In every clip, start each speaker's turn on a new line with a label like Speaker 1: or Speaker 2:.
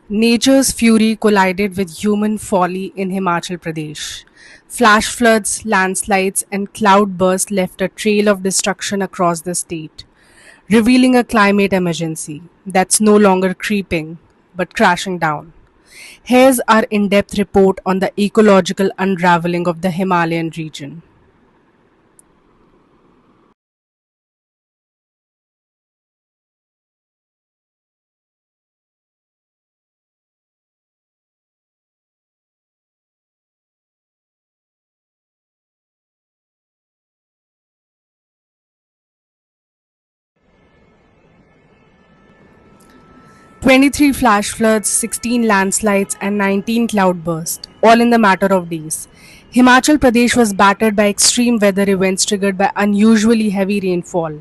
Speaker 1: Nature's fury collided with human folly in Himachal Pradesh. Flash floods, landslides, and cloudbursts left a trail of destruction across the state, revealing a climate emergency that's no longer creeping but crashing down. Here's our in depth report on the ecological unraveling of the Himalayan region. 23 flash floods, 16 landslides, and 19 cloudbursts, all in the matter of days. Himachal Pradesh was battered by extreme weather events triggered by unusually heavy rainfall.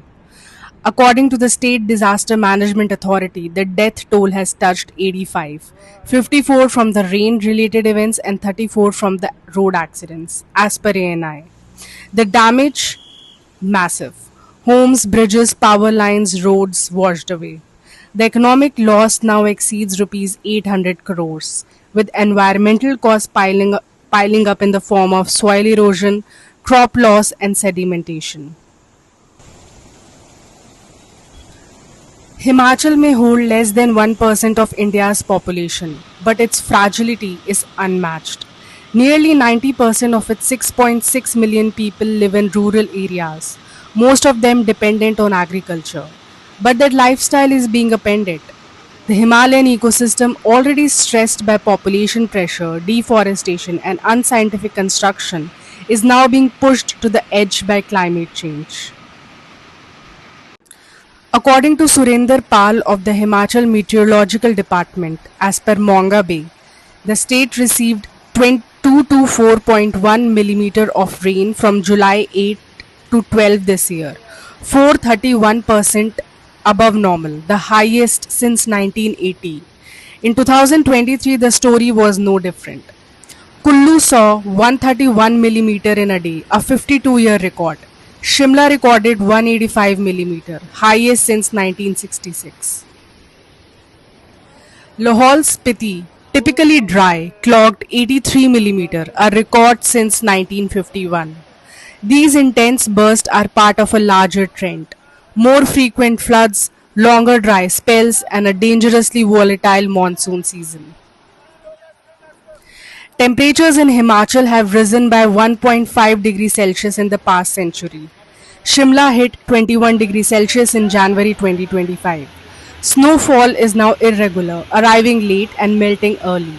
Speaker 1: According to the State Disaster Management Authority, the death toll has touched 85, 54 from the rain related events and 34 from the road accidents, as per ANI. The damage massive. Homes, bridges, power lines, roads washed away. The economic loss now exceeds rupees 800 crores, with environmental costs piling up in the form of soil erosion, crop loss, and sedimentation. Himachal may hold less than 1% of India's population, but its fragility is unmatched. Nearly 90% of its 6.6 million people live in rural areas, most of them dependent on agriculture. But that lifestyle is being upended. The Himalayan ecosystem, already stressed by population pressure, deforestation, and unscientific construction, is now being pushed to the edge by climate change. According to Surinder Pal of the Himachal Meteorological Department, as per Mongabay, the state received 224.1 millimeter of rain from July 8 to 12 this year, 431% above normal, the highest since 1980. In 2023, the story was no different. Kullu saw 131 millimeter in a day, a 52-year record. Shimla recorded 185 millimeter, highest since 1966. Lahaul Spiti, typically dry, clocked 83 millimeter, a record since 1951. These intense bursts are part of a larger trend. More frequent floods, longer dry spells, and a dangerously volatile monsoon season. Temperatures in Himachal have risen by 1.5 degrees Celsius in the past century. Shimla hit 21 degrees Celsius in January 2025. Snowfall is now irregular, arriving late and melting early.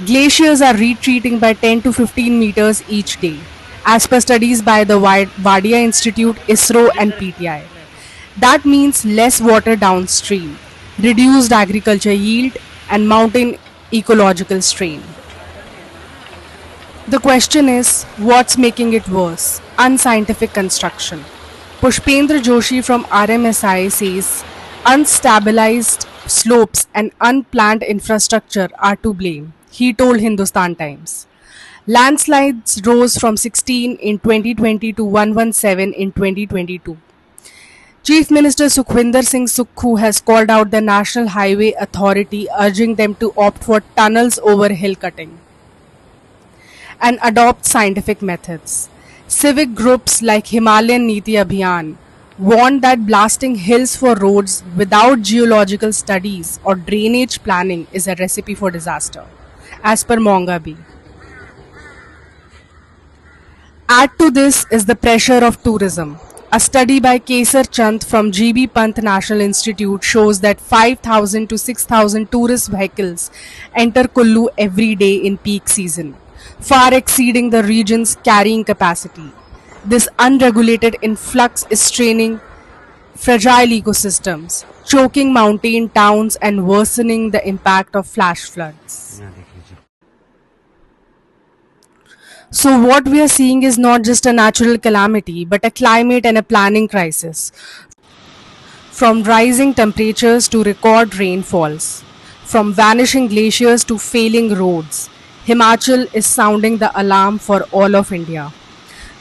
Speaker 1: Glaciers are retreating by 10 to 15 meters each day, as per studies by the Wadia Institute, ISRO, and PTI. That means less water downstream, reduced agriculture yield, and mountain ecological strain. The question is, what's making it worse? Unscientific construction. Pushpendra Joshi from RMSI says unstabilized slopes and unplanned infrastructure are to blame, he told Hindustan Times. Landslides rose from 16 in 2020 to 117 in 2022. Chief Minister Sukhwinder Singh Sukhu has called out the National Highway Authority, urging them to opt for tunnels over hill cutting and adopt scientific methods. Civic groups like Himalayan Niti Abhiyan warn that blasting hills for roads without geological studies or drainage planning is a recipe for disaster, as per Mongabay. Add to this is the pressure of tourism. A study by Kesar Chand from GB Pant National Institute shows that 5,000 to 6,000 tourist vehicles enter Kullu every day in peak season, far exceeding the region's carrying capacity. This unregulated influx is straining fragile ecosystems, choking mountain towns, and worsening the impact of flash floods. So, what we are seeing is not just a natural calamity, but a climate and a planning crisis. From rising temperatures to record rainfalls, from vanishing glaciers to failing roads, Himachal is sounding the alarm for all of India.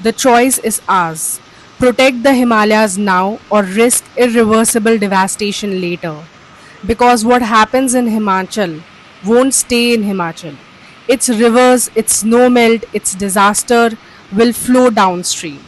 Speaker 1: The choice is ours: protect the Himalayas now or risk irreversible devastation later. Because what happens in Himachal won't stay in Himachal. Its rivers, its snow melt, its disaster will flow downstream.